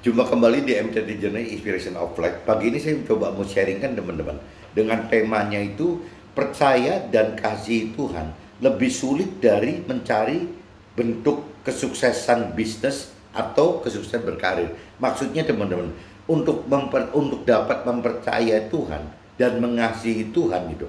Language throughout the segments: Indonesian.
Jumpa kembali di MTT Journey Inspiration of Life. Pagi ini saya coba mau sharingkan teman-teman dengan temanya itu percaya dan kasih Tuhan lebih sulit dari mencari bentuk kesuksesan bisnis atau kesuksesan berkarir. Maksudnya teman-teman, untuk dapat mempercayai Tuhan dan mengasihi Tuhan gitu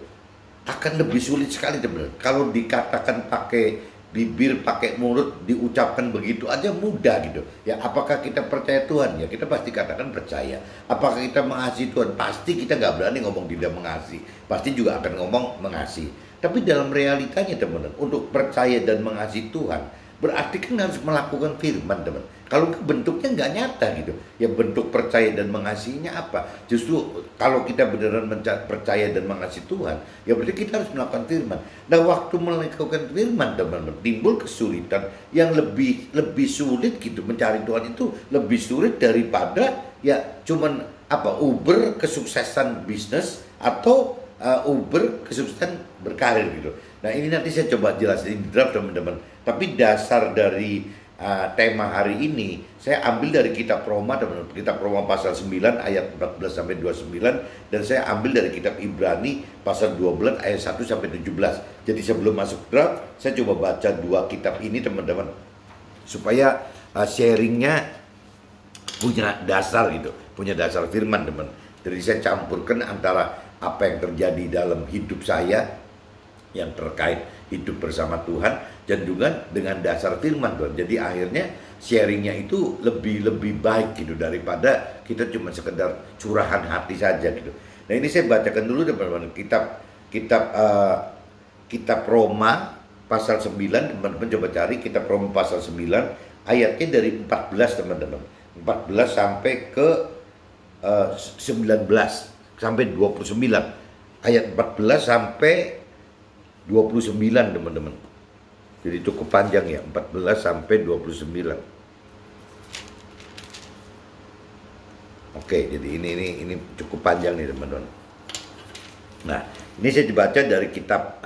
akan lebih sulit sekali teman-teman. Kalau dikatakan pakai bibir, pakai mulut, diucapkan begitu aja mudah gitu. Ya, apakah kita percaya Tuhan? Ya, kita pasti katakan percaya. Apakah kita mengasihi Tuhan? Pasti kita nggak berani ngomong tidak mengasihi. Pasti juga akan ngomong mengasihi. Tapi dalam realitanya teman-teman, untuk percaya dan mengasihi Tuhan, berarti kan harus melakukan firman teman. Kalau bentuknya nggak nyata gitu, ya bentuk percaya dan mengasihinya apa? Justru kalau kita beneran percaya dan mengasihi Tuhan, ya berarti kita harus melakukan firman. Nah, waktu melakukan firman teman-teman, timbul kesulitan yang lebih sulit gitu. Mencari Tuhan itu lebih sulit daripada ya cuman Uber kesuksesan bisnis atau Uber kesuksesan berkarir gitu. Nah, ini nanti saya coba jelasin di draft teman-teman. Tapi dasar dari tema hari ini saya ambil dari kitab Roma teman-teman. Kitab Roma pasal 9 ayat 14 sampai 29, dan saya ambil dari kitab Ibrani pasal 12 ayat 1 sampai 17. Jadi sebelum masuk draft, saya coba baca dua kitab ini teman-teman supaya sharingnya punya dasar gitu, punya dasar firman teman. Jadi saya campurkan antara apa yang terjadi dalam hidup saya yang terkait hidup bersama Tuhan dan juga dengan dasar firman Tuhan. Jadi akhirnya sharingnya itu lebih baik gitu daripada kita cuma sekedar curahan hati saja gitu. Nah, ini saya bacakan dulu teman-teman kitab Roma pasal 9, teman-teman coba cari kitab Roma pasal 9 ayatnya dari 14 teman-teman. 14 sampai ke 19 sampai 29. Ayat 14 sampai 29 teman-teman. Jadi cukup panjang ya, 14 sampai 29. Oke, jadi ini cukup panjang nih teman-teman. Nah, ini saya dibaca dari kitab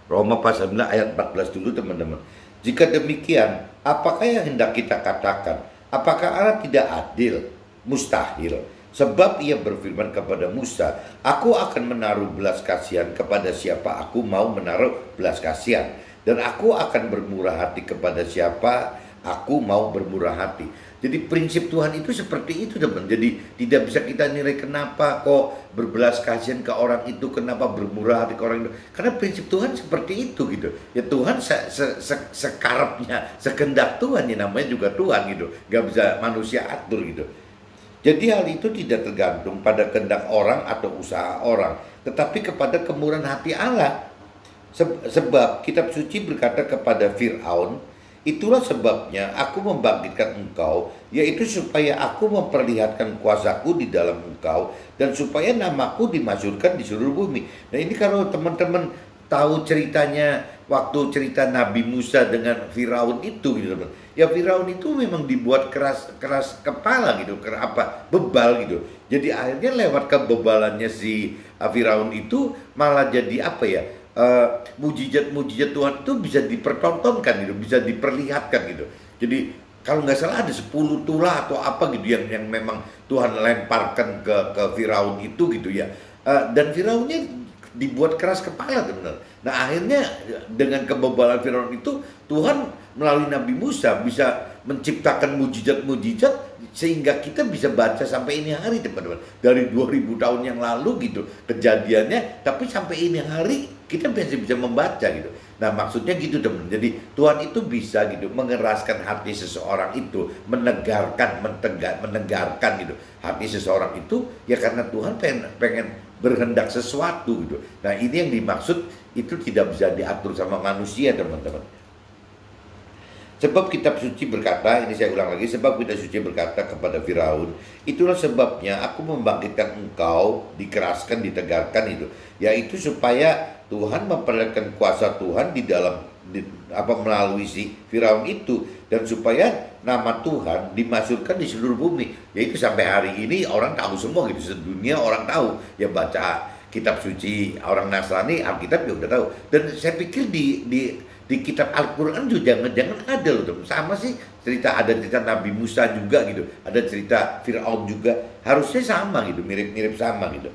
Roma pasal 9 ayat 14 dulu teman-teman. Jika demikian, apakah yang hendak kita katakan? Apakah Allah tidak adil? Mustahil. Sebab ia berfirman kepada Musa, aku akan menaruh belas kasihan kepada siapa aku mau menaruh belas kasihan, dan aku akan bermurah hati kepada siapa aku mau bermurah hati. Jadi prinsip Tuhan itu seperti itu teman. Jadi tidak bisa kita nilai kenapa kok berbelas kasihan ke orang itu, kenapa bermurah hati ke orang itu. Karena prinsip Tuhan seperti itu gitu. Ya Tuhan sekarapnya, sekendak Tuhan, ya namanya juga Tuhan gitu. Gak bisa manusia atur gitu. Jadi hal itu tidak tergantung pada kehendak orang atau usaha orang, tetapi kepada kemurahan hati Allah. Sebab kitab suci berkata kepada Fir'aun, itulah sebabnya aku membangkitkan engkau, yaitu supaya aku memperlihatkan kuasaku di dalam engkau, dan supaya namaku dimasyhurkan di seluruh bumi. Nah, ini kalau teman-teman tahu ceritanya, waktu cerita Nabi Musa dengan Firaun itu gitu teman. Ya Firaun itu memang dibuat keras kepala gitu, bebal gitu. Jadi akhirnya lewat kebebalannya si Firaun itu malah jadi mujizat Tuhan itu bisa dipertontonkan gitu, bisa diperlihatkan gitu. Jadi kalau nggak salah ada 10 tulah atau apa gitu yang memang Tuhan lemparkan ke Firaun itu gitu ya. Dan Firaunnya dibuat keras kepala benar. Nah, akhirnya dengan kebebalan Firaun itu Tuhan melalui Nabi Musa bisa menciptakan mujizat-mujizat sehingga kita bisa baca sampai ini hari teman-teman. Dari 2000 tahun yang lalu gitu kejadiannya, tapi sampai ini hari kita masih bisa membaca gitu. Nah, maksudnya gitu teman. Jadi Tuhan itu bisa gitu mengeraskan hati seseorang itu, menegarkan gitu hati seseorang itu ya karena Tuhan pengen berhendak sesuatu gitu. Nah, ini yang dimaksud itu tidak bisa diatur sama manusia teman-teman. Sebab kitab suci berkata, ini saya ulang lagi, sebab kitab suci berkata kepada Firaun, itulah sebabnya aku membangkitkan engkau, dikeraskan, ditegarkan itu, yaitu supaya Tuhan memperlihatkan kuasa Tuhan di dalam melalui si Firaun itu, dan supaya nama Tuhan dimasyhurkan di seluruh bumi. Yaitu sampai hari ini orang tahu semua gitu, sedunia orang tahu ya, baca kitab suci orang Nasrani, Alkitab ya udah tahu. Dan saya pikir di di kitab Al-Quran juga jangan-jangan ada loh teman. Sama sih ada cerita Nabi Musa juga gitu, ada cerita Fir'aun juga, harusnya sama gitu, mirip-mirip sama gitu.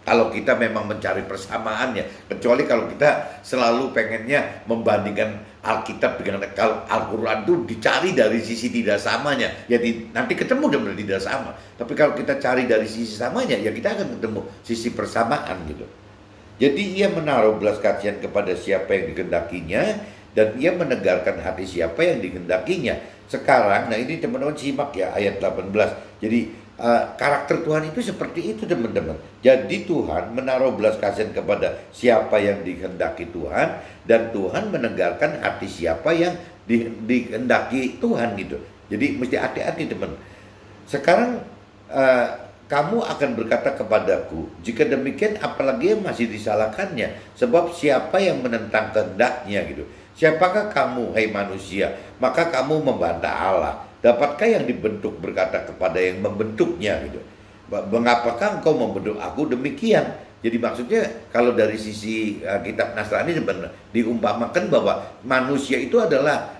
Kalau kita memang mencari persamaannya, kecuali kalau kita selalu pengennya membandingkan Alkitab dengan Al-Quran itu dicari dari sisi tidak samanya, ya nanti ketemu dan tidak sama. Tapi kalau kita cari dari sisi samanya, ya kita akan ketemu sisi persamaan gitu. Jadi ia menaruh belas kasihan kepada siapa yang dikehendakinya, dan ia menegarkan hati siapa yang dikehendakinya. Sekarang, nah ini teman-teman simak ya ayat 18. Jadi karakter Tuhan itu seperti itu teman-teman. Jadi Tuhan menaruh belas kasihan kepada siapa yang dikehendaki Tuhan, dan Tuhan menegarkan hati siapa yang dikehendaki Tuhan gitu. Jadi mesti hati-hati teman. Sekarang kamu akan berkata kepadaku, jika demikian apalagi yang masih disalahkannya, sebab siapa yang menentang kehendaknya gitu. Siapakah kamu, hai manusia, maka kamu membantah Allah? Dapatkah yang dibentuk berkata kepada yang membentuknya gitu, mengapakah engkau membentuk aku demikian? Jadi maksudnya kalau dari sisi kitab Nasrani diumpamakan bahwa manusia itu adalah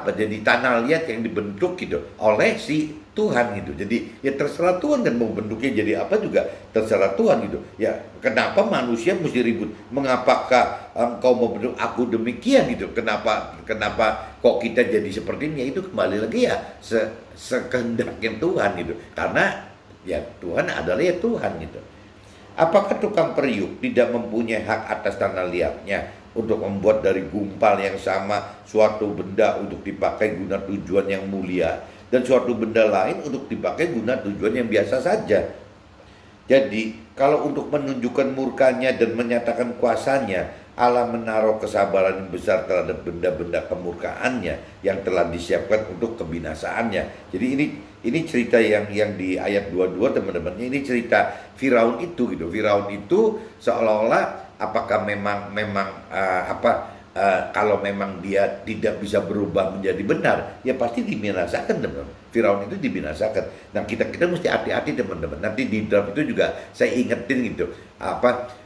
jadi tanah liat yang dibentuk gitu oleh si Tuhan gitu. Jadi ya terserah Tuhan, dan mau bentuknya jadi apa juga terserah Tuhan gitu. Ya kenapa manusia mesti ribut? Mengapakah engkau membentuk aku demikian gitu? Kenapa kok kita jadi seperti ini? Ya itu kembali lagi ya sekehendaknya Tuhan gitu. Karena ya Tuhan adalah ya Tuhan gitu. Apakah tukang periuk tidak mempunyai hak atas tanah liatnya untuk membuat dari gumpal yang sama suatu benda untuk dipakai guna tujuan yang mulia, dan suatu benda lain untuk dipakai guna tujuan yang biasa saja? Jadi kalau untuk menunjukkan murkanya dan menyatakan kuasanya, Allah menaruh kesabaran yang besar terhadap benda-benda kemurkaannya yang telah disiapkan untuk kebinasaannya. Jadi ini cerita yang di ayat 22 teman-teman. Ini cerita Firaun itu gitu. Firaun itu seolah-olah apakah memang kalau memang dia tidak bisa berubah menjadi benar, ya pasti dibinasakan teman-teman. Firaun itu dibinasakan. Nah kita mesti hati-hati teman-teman. Nanti di draft itu juga saya ingetin gitu.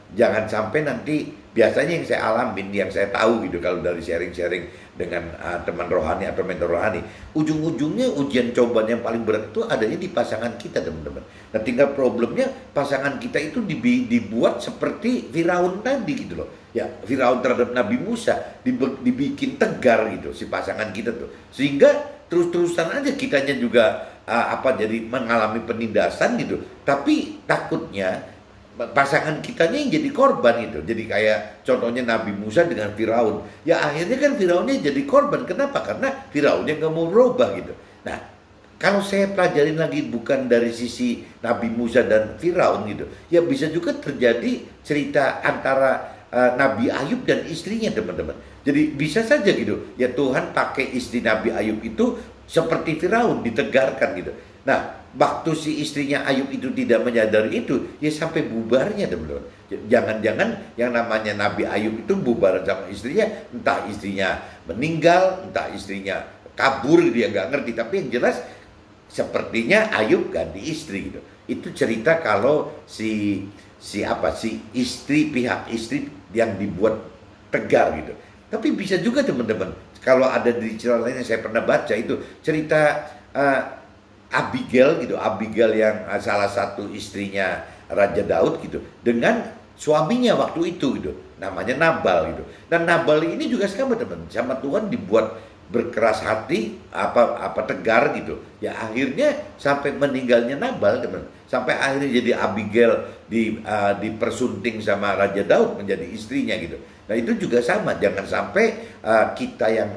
Jangan sampai nanti, biasanya yang saya alamin, yang saya tahu gitu kalau dari sharing-sharing dengan teman rohani atau mentor rohani, ujung-ujungnya ujian cobaan yang paling berat itu adanya di pasangan kita teman-teman. Nah tinggal problemnya pasangan kita itu dibuat seperti Firaun tadi gitu loh. Ya Firaun terhadap Nabi Musa dibikin tegar gitu si pasangan kita tuh, sehingga terus-terusan aja kitanya juga jadi mengalami penindasan gitu. Tapi takutnya pasangan kitanya yang jadi korban gitu. Jadi kayak contohnya Nabi Musa dengan Firaun. Ya akhirnya kan Firaunnya jadi korban. Kenapa? Karena Firaunnya nggak mau berubah gitu. Nah, kalau saya pelajarin lagi bukan dari sisi Nabi Musa dan Firaun gitu, ya bisa juga terjadi cerita antara Nabi Ayub dan istrinya teman-teman. Jadi bisa saja gitu. Ya Tuhan pakai istri Nabi Ayub itu seperti Firaun, ditegarkan gitu. Nah, waktu si istrinya Ayub itu tidak menyadari itu, ya sampai bubarnya teman-teman. Jangan-jangan yang namanya Nabi Ayub itu bubar sama istrinya, entah istrinya meninggal, entah istrinya kabur, dia nggak ngerti. Tapi yang jelas sepertinya Ayub ganti istri gitu. Itu cerita kalau si istri, pihak istri yang dibuat tegar gitu. Tapi bisa juga teman-teman, kalau ada di cerita lain yang saya pernah baca itu cerita Abigail gitu, Abigail yang salah satu istrinya Raja Daud gitu, dengan suaminya waktu itu gitu, namanya Nabal gitu. Dan Nabal ini juga sama teman, sama Tuhan dibuat berkeras hati, tegar gitu. Ya akhirnya sampai meninggalnya Nabal teman, sampai akhirnya jadi Abigail dipersunting sama Raja Daud menjadi istrinya gitu. Nah itu juga sama, jangan sampai kita yang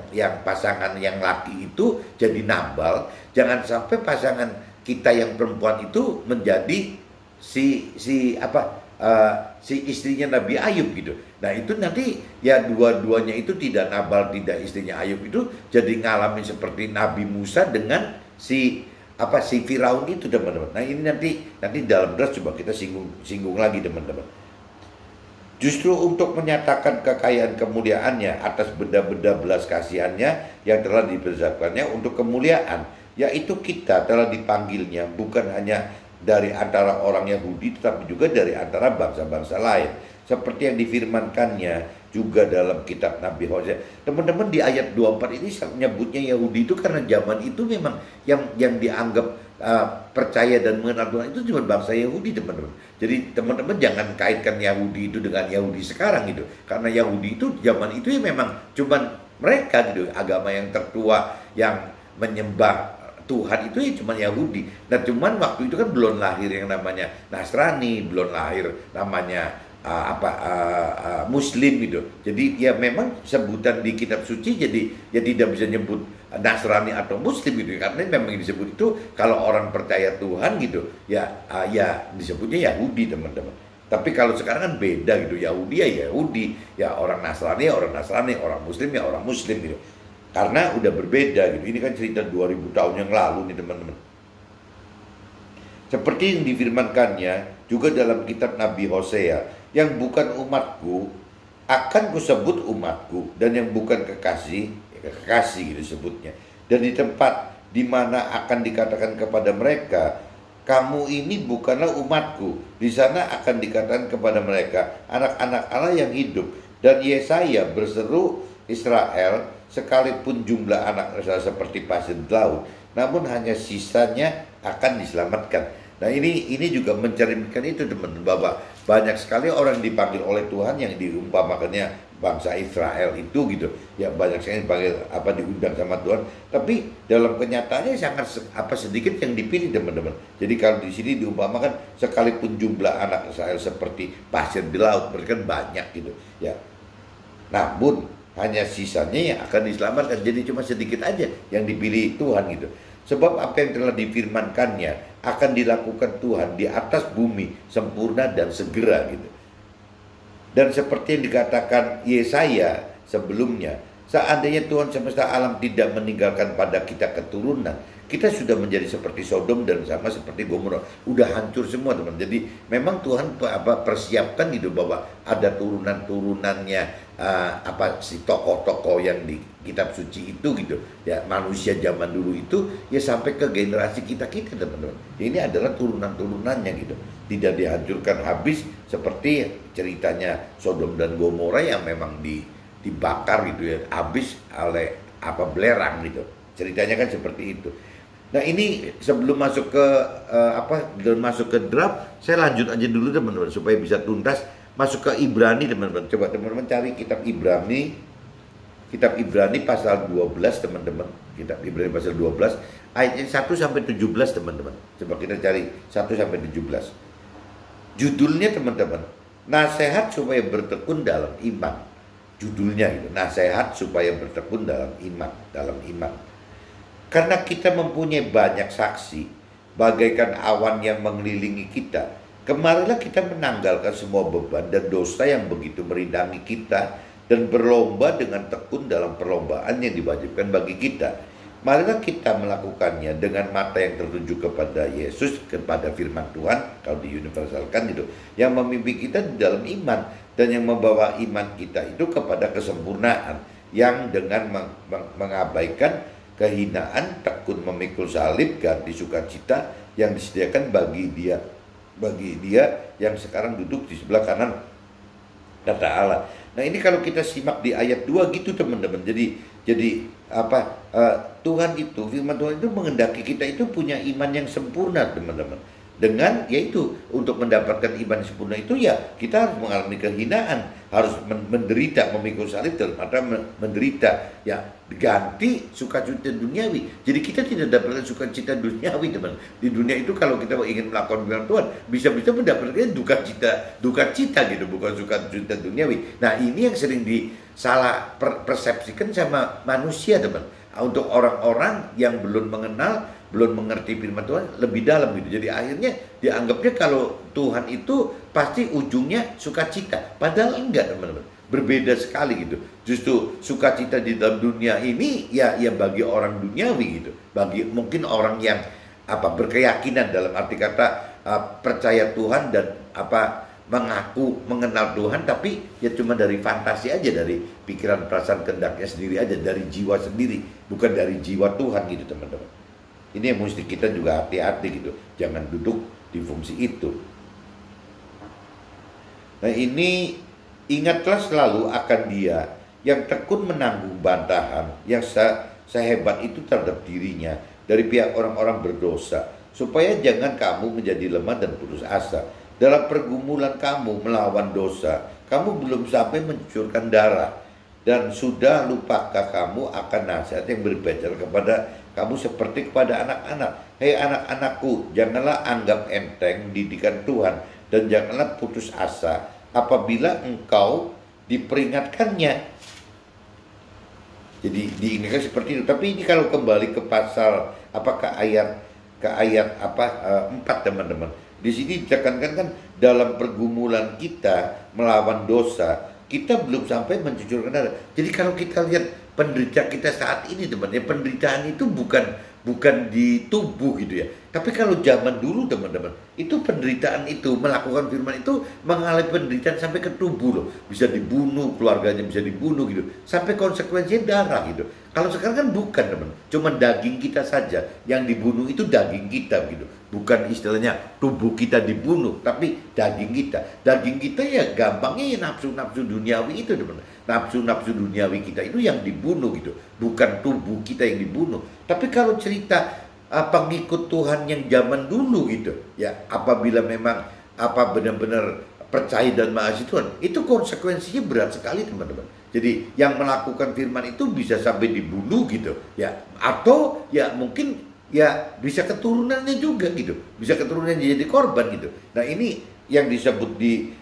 pasangan yang laki itu jadi Nabal, jangan sampai pasangan kita yang perempuan itu menjadi si istrinya Nabi Ayub gitu. Nah itu nanti ya dua-duanya itu tidak Nabal, tidak istrinya Ayub itu jadi ngalamin seperti Nabi Musa dengan si Firaun itu teman-teman. Nah ini nanti dalam draft coba kita singgung lagi teman-teman. Justru untuk menyatakan kekayaan kemuliaannya atas benda-benda belas kasihannya yang telah dipersiapkannya untuk kemuliaan, yaitu kita telah dipanggilnya bukan hanya dari antara orang Yahudi tetapi juga dari antara bangsa-bangsa lain. Seperti yang difirmankannya, juga dalam kitab Nabi Hosea. Teman-teman, di ayat 24 ini nyebutnya Yahudi itu karena zaman itu memang yang dianggap percaya dan mengenal Tuhan itu cuma bangsa Yahudi, teman-teman. Jadi teman-teman jangan kaitkan Yahudi itu dengan Yahudi sekarang gitu. Karena Yahudi itu zaman itu ya memang cuma mereka gitu, agama yang tertua yang menyembah Tuhan itu ya cuma Yahudi. Nah cuman waktu itu kan belum lahir yang namanya Nasrani, belum lahir namanya Muslim gitu. Jadi ya memang sebutan di kitab suci jadi ya tidak bisa nyebut Nasrani atau Muslim gitu, karena memang yang disebut itu kalau orang percaya Tuhan gitu ya ya disebutnya Yahudi, teman-teman. Tapi kalau sekarang kan beda gitu, Yahudi ya Yahudi, ya orang Nasrani ya orang Nasrani, orang Muslim ya orang Muslim gitu. Karena udah berbeda gitu. Ini kan cerita 2000 tahun yang lalu nih, teman-teman. Seperti yang difirmankannya juga dalam kitab Nabi Hosea, yang bukan umatku akan kusebut umatku, dan yang bukan kekasih, ya kekasih gitu sebutnya. Dan di tempat di mana akan dikatakan kepada mereka, kamu ini bukanlah umatku, di sana akan dikatakan kepada mereka, anak-anak Allah yang hidup. Dan Yesaya berseru, Israel, sekalipun jumlah anak Israel seperti pasir di laut, namun hanya sisanya akan diselamatkan. Nah ini juga mencerminkan itu, teman-teman, bahwa banyak sekali orang dipanggil oleh Tuhan yang diumpamakannya bangsa Israel itu gitu. Ya banyak sekali dipanggil diundang sama Tuhan, tapi dalam kenyataannya sangat sedikit yang dipilih, teman-teman. Jadi kalau di sini diumpamakan sekalipun jumlah anak Israel seperti pasir di laut, mereka banyak gitu ya. Namun hanya sisanya yang akan diselamatkan. Jadi cuma sedikit aja yang dipilih Tuhan gitu. Sebab apa yang telah difirmankannya akan dilakukan Tuhan di atas bumi sempurna dan segera gitu. Dan seperti yang dikatakan Yesaya sebelumnya, seandainya Tuhan semesta alam tidak meninggalkan pada kita keturunan, kita sudah menjadi seperti Sodom dan sama seperti Gomora, udah hancur semua, teman. Jadi memang Tuhan persiapkan gitu bahwa ada turunan-turunannya, si tokoh-tokoh yang di kitab suci itu gitu ya, manusia zaman dulu itu ya sampai ke generasi kita teman-teman. Ini adalah turunan-turunannya gitu, tidak dihancurkan habis seperti ceritanya Sodom dan Gomora yang memang dibakar gitu ya, habis oleh belerang gitu. Ceritanya kan seperti itu. Nah ini sebelum masuk ke masuk ke draft, saya lanjut aja dulu, teman-teman, supaya bisa tuntas. Masuk ke Ibrani, teman-teman. Coba teman-teman cari kitab Ibrani pasal 12, teman-teman. Kitab Ibrani pasal 12 ayatnya 1 sampai 17, teman-teman. Coba kita cari 1 sampai 17. Judulnya, teman-teman, nasihat supaya bertekun dalam iman. Judulnya itu, nasihat supaya bertekun dalam iman. Karena kita mempunyai banyak saksi, bagaikan awan yang mengelilingi kita, kemarilah kita menanggalkan semua beban dan dosa yang begitu merindangi kita, dan berlomba dengan tekun dalam perlombaan yang diwajibkan bagi kita. Marilah kita melakukannya dengan mata yang tertuju kepada Yesus, kepada firman Tuhan, kalau diuniversalkan itu, yang memimpin kita di dalam iman, dan yang membawa iman kita itu kepada kesempurnaan, yang dengan mengabaikan kehinaan, tekun memikul salib, ganti sukacita yang disediakan bagi dia yang sekarang duduk di sebelah kanan kata Allah. Nah ini kalau kita simak di ayat 2 gitu, teman-teman. Jadi Tuhan itu, firman Tuhan itu menghendaki kita itu punya iman yang sempurna, teman-teman. Dengan yaitu untuk mendapatkan iman sempurna itu ya kita harus mengalami kehinaan, harus menderita, memikul salib, dalam arti menderita ya, diganti sukacita duniawi. Jadi kita tidak dapatkan sukacita duniawi, teman. Di dunia itu kalau kita ingin melakukan firman Tuhan, bisa-bisa mendapatkan duka cita gitu, bukan sukacita duniawi. Nah ini yang sering disalah persepsikan sama manusia, teman. Untuk orang-orang yang belum mengerti firman Tuhan lebih dalam gitu. Jadi akhirnya dianggapnya kalau Tuhan itu pasti ujungnya sukacita. Padahal enggak, teman-teman. Berbeda sekali gitu. Justru sukacita di dalam dunia ini ya bagi orang duniawi gitu. Bagi mungkin orang yang berkeyakinan, dalam arti kata percaya Tuhan dan mengaku mengenal Tuhan, tapi ya cuma dari fantasi aja, dari pikiran, perasaan, kehendaknya sendiri aja, dari jiwa sendiri, bukan dari jiwa Tuhan gitu, teman-teman. Ini yang mesti kita juga hati-hati gitu, jangan duduk di fungsi itu. Nah ini Ingatlah selalu akan Dia yang tekun menanggung bantahan yang sehebat itu terhadap dirinya dari pihak orang-orang berdosa, supaya jangan kamu menjadi lemah dan putus asa. Dalam pergumulan kamu melawan dosa, kamu belum sampai mencucurkan darah, dan sudah lupakah kamu akan nasihat yang berbicara kepada kamu seperti kepada anak-anak? Hei anak-anakku, janganlah anggap enteng didikan Tuhan, dan janganlah putus asa apabila engkau diperingatkannya. Jadi diingatkan seperti itu. Tapi ini kalau kembali ke pasal ke ayat 4, teman-teman. Di sini ditekankan kan dalam pergumulan kita melawan dosa, kita belum sampai mencucurkan darah. Jadi kalau kita lihat penderitaan kita saat ini, teman-teman, penderitaan itu bukan di tubuh gitu ya. Tapi kalau zaman dulu, teman-teman, itu penderitaan itu, melakukan firman itu mengalami penderitaan sampai ke tubuh loh. Bisa dibunuh, keluarganya bisa dibunuh gitu. Sampai konsekuensinya darah gitu. Kalau sekarang kan bukan, teman. Cuma daging kita saja yang dibunuh, itu daging kita gitu. Bukan istilahnya tubuh kita dibunuh, tapi daging kita. Daging kita ya gampangnya ya nafsu-nafsu duniawi itu, teman. Nafsu-nafsu duniawi kita itu yang dibunuh gitu. Bukan tubuh kita yang dibunuh. Tapi kalau cerita pengikut Tuhan yang zaman dulu gitu ya, apabila memang benar-benar percaya dan mengasihi Tuhan, itu konsekuensinya berat sekali, teman-teman. Jadi yang melakukan firman itu bisa sampai dibunuh gitu ya, atau ya mungkin ya bisa keturunannya juga gitu, bisa keturunannya jadi korban gitu. Nah ini yang disebut di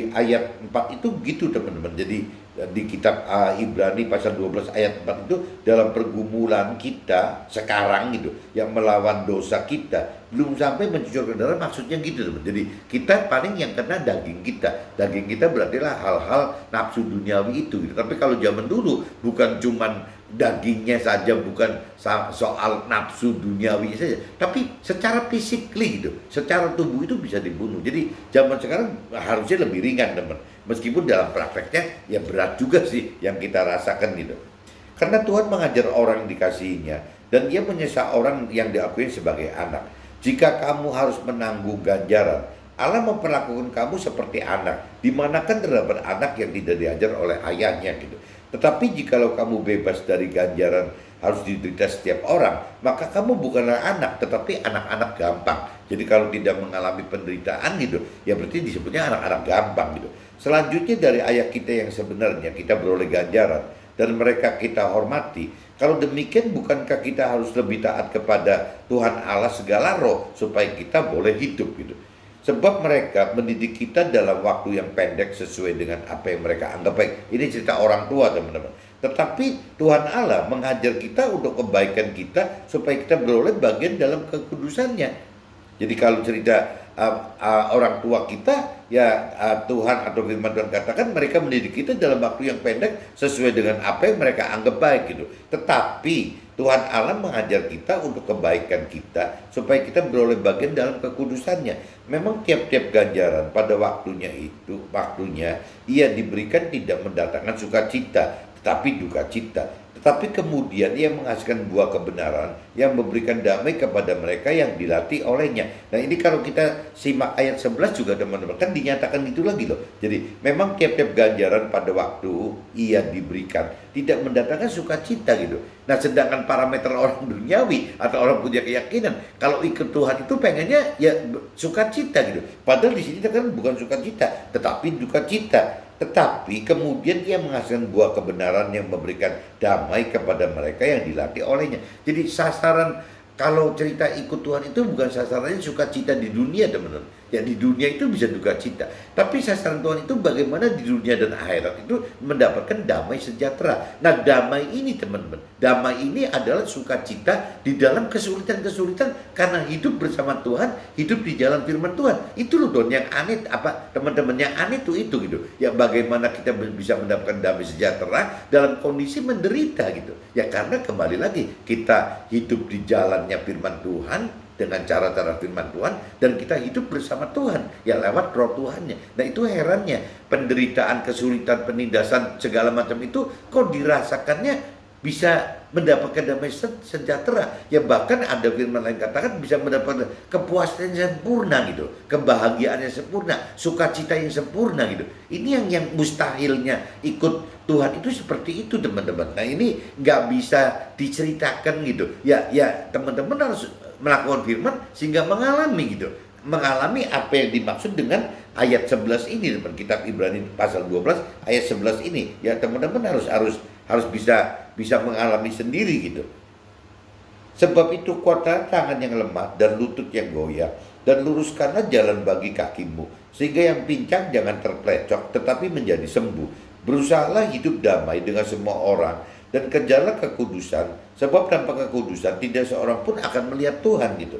ayat 4 itu gitu, teman-teman. Jadi di kitab Ibrani pasal 12 ayat 4 itu, dalam pergumulan kita sekarang gitu yang melawan dosa kita belum sampai mencucurkan darah, maksudnya gitu, teman. Jadi kita paling yang kena daging kita berarti lah hal-hal nafsu duniawi itu gitu. Tapi kalau zaman dulu bukan cuman dagingnya saja, bukan soal nafsu duniawi saja, tapi secara fisikly gitu, secara tubuh itu bisa dibunuh. Jadi zaman sekarang harusnya lebih ringan, teman. Meskipun dalam prakteknya ya berat juga sih yang kita rasakan gitu. Karena Tuhan mengajar orang yang dikasihinya, dan Ia menyesa orang yang diakui sebagai anak. Jika kamu harus menanggung ganjaran, Allah memperlakukan kamu seperti anak. Dimanakan terdapat anak yang tidak diajar oleh ayahnya gitu. Tetapi jikalau kamu bebas dari ganjaran harus diderita setiap orang, maka kamu bukanlah anak, tetapi anak-anak gampang. Jadi kalau tidak mengalami penderitaan gitu, ya berarti disebutnya anak-anak gampang gitu. Selanjutnya dari ayat kita yang sebenarnya, kita beroleh ganjaran dan mereka kita hormati. Kalau demikian, bukankah kita harus lebih taat kepada Tuhan Allah segala roh supaya kita boleh hidup gitu. Sebab mereka mendidik kita dalam waktu yang pendek sesuai dengan apa yang mereka anggap baik. Ini cerita orang tua, teman-teman. Tetapi Tuhan Allah menghajar kita untuk kebaikan kita supaya kita beroleh bagian dalam kekudusannya. Jadi kalau cerita orang tua kita, ya Tuhan atau firman Tuhan katakan mereka mendidik kita dalam waktu yang pendek sesuai dengan apa yang mereka anggap baik gitu. Tetapi Tuhan Allah mengajar kita untuk kebaikan kita supaya kita beroleh bagian dalam kekudusannya. Memang tiap-tiap ganjaran pada waktunya ia diberikan tidak mendatangkan sukacita, tetapi duka cita. Tetapi kemudian ia menghasilkan buah kebenaran yang memberikan damai kepada mereka yang dilatih olehnya. Nah ini kalau kita simak ayat 11 juga, teman-teman, kan dinyatakan itu lagi loh. Jadi memang tiap-tiap ganjaran pada waktu ia diberikan tidak mendatangkan sukacita gitu. Nah sedangkan parameter orang duniawi atau orang punya keyakinan, kalau ikut Tuhan itu pengennya ya sukacita gitu. Padahal di sini kan bukan sukacita, tetapi duka cita. Tetapi kemudian ia menghasilkan buah kebenaran yang memberikan damai kepada mereka yang dilatih olehnya. Jadi sasaran kalau cerita ikut Tuhan itu bukan sasarannya sukacita di dunia, teman-teman. Ya di dunia itu bisa duka cita. Tapi sasaran Tuhan itu bagaimana di dunia dan akhirat itu mendapatkan damai sejahtera. Nah damai ini, teman-teman, damai ini adalah sukacita di dalam kesulitan-kesulitan karena hidup bersama Tuhan, hidup di jalan firman Tuhan. Itu loh Don, yang aneh teman-teman, yang aneh itu gitu. Ya bagaimana kita bisa mendapatkan damai sejahtera dalam kondisi menderita gitu. Ya karena kembali lagi kita hidup di jalannya firman Tuhan, dengan cara-cara firman Tuhan, dan kita hidup bersama Tuhan ya lewat roh Tuhannya. Nah itu herannya, penderitaan, kesulitan, penindasan segala macam itu kok dirasakannya bisa mendapatkan damai sejahtera. Ya bahkan ada firman lain katakan bisa mendapatkan kepuasan yang sempurna gitu, kebahagiaan yang sempurna, sukacita yang sempurna gitu. Ini yang mustahilnya ikut Tuhan itu seperti itu teman-teman. Nah ini nggak bisa diceritakan gitu. Ya teman-teman harus melakukan firman sehingga mengalami gitu. Mengalami apa yang dimaksud dengan ayat 11 ini, teman. Kitab Ibrani pasal 12 ayat 11 ini. Ya teman-teman harus bisa mengalami sendiri gitu. Sebab itu kuatkan tangan yang lemah dan lutut yang goyah, dan luruskanlah jalan bagi kakimu, sehingga yang pincang jangan terplecok tetapi menjadi sembuh. Berusahalah hidup damai dengan semua orang dan kejarlah kekudusan, sebab tanpa kekudusan tidak seorang pun akan melihat Tuhan gitu.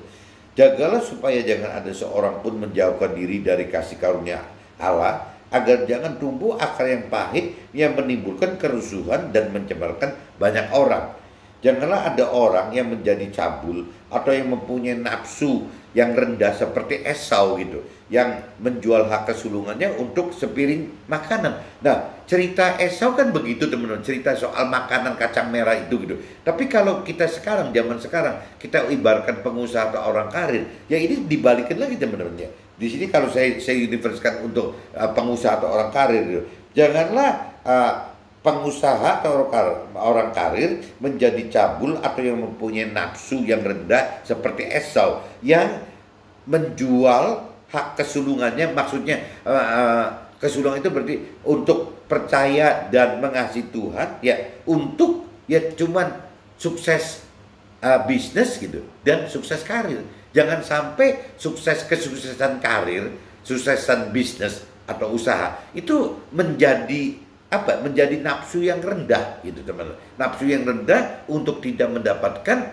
Jagalah supaya jangan ada seorang pun menjauhkan diri dari kasih karunia Allah, agar jangan tumbuh akar yang pahit yang menimbulkan kerusuhan dan mencemarkan banyak orang. Janganlah ada orang yang menjadi cabul atau yang mempunyai nafsu yang rendah seperti Esau gitu, yang menjual hak kesulungannya untuk sepiring makanan. Nah, cerita Esau kan begitu teman-teman, cerita soal makanan kacang merah itu gitu. Tapi kalau kita sekarang, zaman sekarang, kita ibaratkan pengusaha atau orang karir, ya ini dibalikin lagi teman-teman ya. Di sini kalau saya universkan untuk pengusaha atau orang karir gitu. Janganlah pengusaha atau orang karir menjadi cabul atau yang mempunyai nafsu yang rendah seperti Esau yang menjual hak kesulungannya. Maksudnya kesulungan itu berarti untuk percaya dan mengasihi Tuhan, ya untuk ya cuman sukses bisnis gitu dan sukses karir. Jangan sampai kesuksesan karir, suksesan bisnis atau usaha itu menjadi nafsu yang rendah gitu teman-teman. Nafsu yang rendah untuk tidak mendapatkan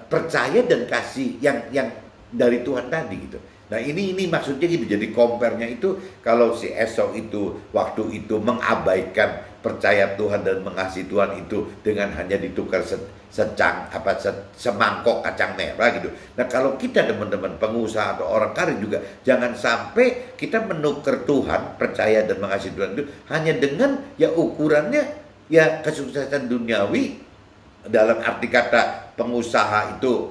percaya dan kasih yang dari Tuhan tadi gitu. Nah ini maksudnya gitu. Jadi compare-nya itu kalau si Esau itu waktu itu mengabaikan percaya Tuhan dan mengasihi Tuhan itu dengan hanya ditukar semangkok kacang merah gitu. Nah kalau kita teman-teman pengusaha atau orang karir juga jangan sampai kita menukar Tuhan, percaya dan mengasihi Tuhan itu hanya dengan ya ukurannya ya kesuksesan duniawi, dalam arti kata pengusaha itu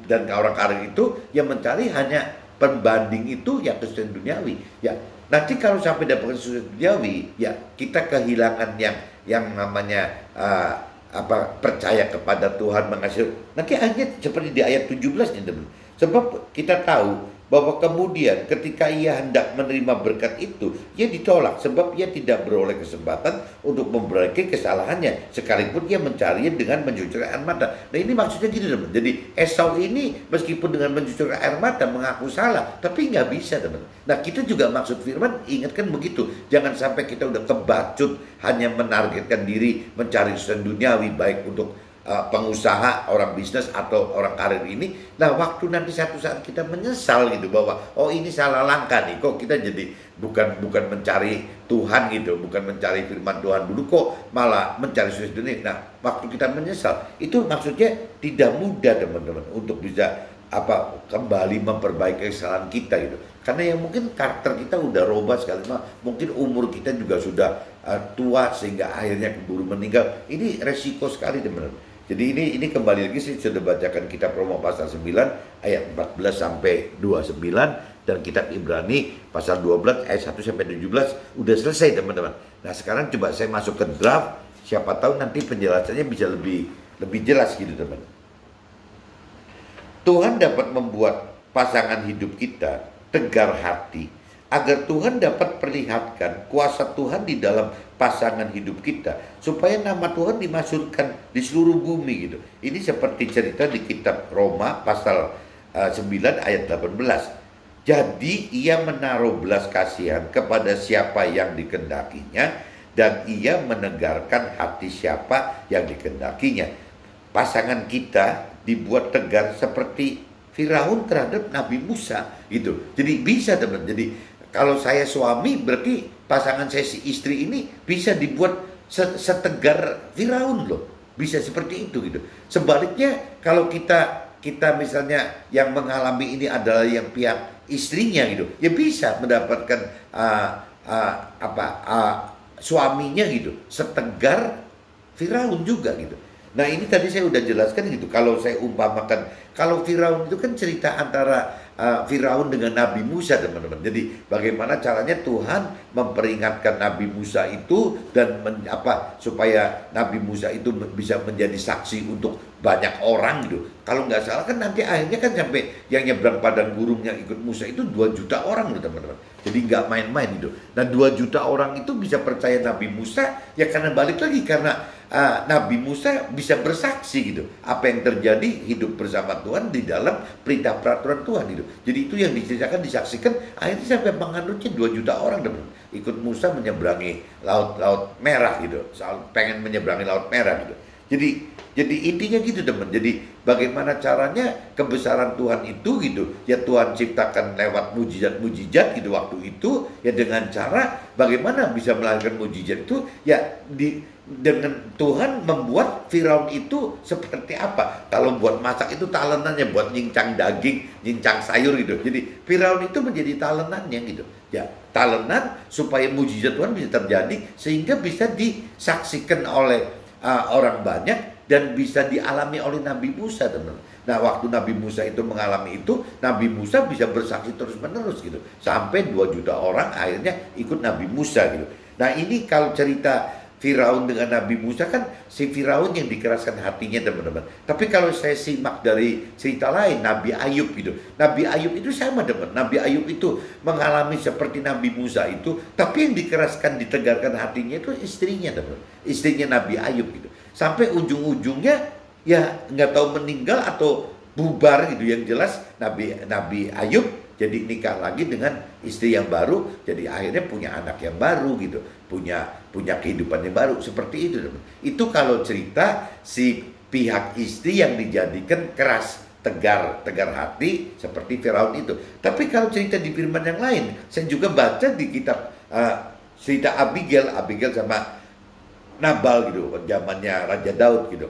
dan orang karir itu yang mencari hanya pembanding itu ya kesuksesan duniawi. Ya nanti kalau sampai dapat kesuksesan duniawi, ya kita kehilangan yang namanya percaya kepada Tuhan, mengasihi. Nanti akhirnya seperti di ayat 17 nih teman. Sebab kita tahu bahwa kemudian ketika ia hendak menerima berkat itu, ia ditolak sebab ia tidak beroleh kesempatan untuk memperbaiki kesalahannya, sekalipun ia mencarinya dengan mencucurkan air mata. Nah ini maksudnya gini teman. Jadi Esau ini meskipun dengan mencucurkan air mata mengaku salah, tapi nggak bisa teman. Nah kita juga maksud firman ingatkan begitu. Jangan sampai kita udah kebacut hanya menargetkan diri mencari kesenangan duniawi, baik untuk pengusaha, orang bisnis atau orang karir ini. Nah waktu nanti satu saat kita menyesal gitu bahwa oh ini salah langkah nih, kok kita jadi bukan mencari Tuhan gitu, bukan mencari firman Tuhan dulu, kok malah mencari sukses dunia. Nah waktu kita menyesal itu maksudnya tidak mudah teman-teman untuk bisa kembali memperbaiki kesalahan kita gitu. Karena yang mungkin karakter kita udah robah sekali, mungkin umur kita juga sudah tua sehingga akhirnya keburu meninggal. Ini resiko sekali teman-teman. Jadi ini kembali lagi saya sudah bacakan kitab Roma pasal 9 ayat 14 sampai 29 dan kitab Ibrani pasal 12 ayat 1 sampai 17 udah selesai teman-teman. Nah sekarang coba saya masuk ke draft, siapa tahu nanti penjelasannya bisa lebih jelas gitu teman. Tuhan dapat membuat pasangan hidup kita tegar hati agar Tuhan dapat perlihatkan kuasa Tuhan di dalam pasangan hidup kita supaya nama Tuhan dimasyhurkan di seluruh bumi gitu. Ini seperti cerita di kitab Roma pasal 9 ayat 18. Jadi ia menaruh belas kasihan kepada siapa yang dikehendakinya dan ia menegarkan hati siapa yang dikehendakinya. Pasangan kita dibuat tegar seperti Firaun terhadap Nabi Musa gitu. Jadi bisa teman. Jadi kalau saya suami berarti pasangan saya si istri ini bisa dibuat setegar Firaun loh. Bisa seperti itu gitu. Sebaliknya kalau kita misalnya yang mengalami ini adalah yang pihak istrinya gitu, ya bisa mendapatkan suaminya gitu setegar Firaun juga gitu. Nah ini tadi saya udah jelaskan gitu. Kalau saya umpamakan, kalau Firaun itu kan cerita antara Firaun dengan Nabi Musa, teman-teman. Jadi bagaimana caranya Tuhan memperingatkan Nabi Musa itu dan supaya Nabi Musa itu bisa menjadi saksi untuk banyak orang gitu. Kalau nggak salah kan nanti akhirnya kan sampai yang nyebrang padang gurun yang ikut Musa itu 2 juta orang gitu, teman-teman. Jadi nggak main-main gitu. Dan 2 juta orang itu bisa percaya Nabi Musa ya karena balik lagi karena Nabi Musa bisa bersaksi gitu apa yang terjadi hidup bersama Tuhan di dalam perintah peraturan Tuhan gitu. Jadi itu yang diceritakan disaksikan akhirnya sampai penganutnya 2 juta orang teman ikut Musa menyeberangi laut merah gitu, pengen menyeberangi laut merah gitu. Jadi intinya gitu teman. Jadi bagaimana caranya kebesaran Tuhan itu gitu ya, Tuhan ciptakan lewat mujizat-mujizat gitu waktu itu ya, dengan cara bagaimana bisa melahirkan mujizat itu ya dengan Tuhan membuat Firaun itu seperti apa. Kalau buat masak itu talenannya buat nyincang daging, nyincang sayur gitu. Jadi Firaun itu menjadi talenannya gitu. Ya, talenan supaya mujizat Tuhan bisa terjadi sehingga bisa disaksikan oleh orang banyak dan bisa dialami oleh Nabi Musa, teman. Nah, waktu Nabi Musa itu mengalami itu, Nabi Musa bisa bersaksi terus-menerus gitu. Sampai 2 juta orang akhirnya ikut Nabi Musa gitu. Nah, ini kalau cerita Firaun dengan Nabi Musa kan si Firaun yang dikeraskan hatinya, teman-teman. Tapi kalau saya simak dari cerita lain, Nabi Ayub gitu. Nabi Ayub itu sama, teman. Nabi Ayub itu mengalami seperti Nabi Musa itu, tapi yang dikeraskan, ditegarkan hatinya itu istrinya, teman. Istrinya Nabi Ayub gitu. Sampai ujung-ujungnya ya nggak tahu meninggal atau bubar gitu. Yang jelas Nabi Ayub jadi nikah lagi dengan istri yang baru, jadi akhirnya punya anak yang baru gitu, punya kehidupan yang baru seperti itu. Itu kalau cerita si pihak istri yang dijadikan keras, tegar hati seperti Firaun itu. Tapi kalau cerita di firman yang lain, saya juga baca di kitab cerita Abigail sama Nabal gitu, zamannya Raja Daud gitu.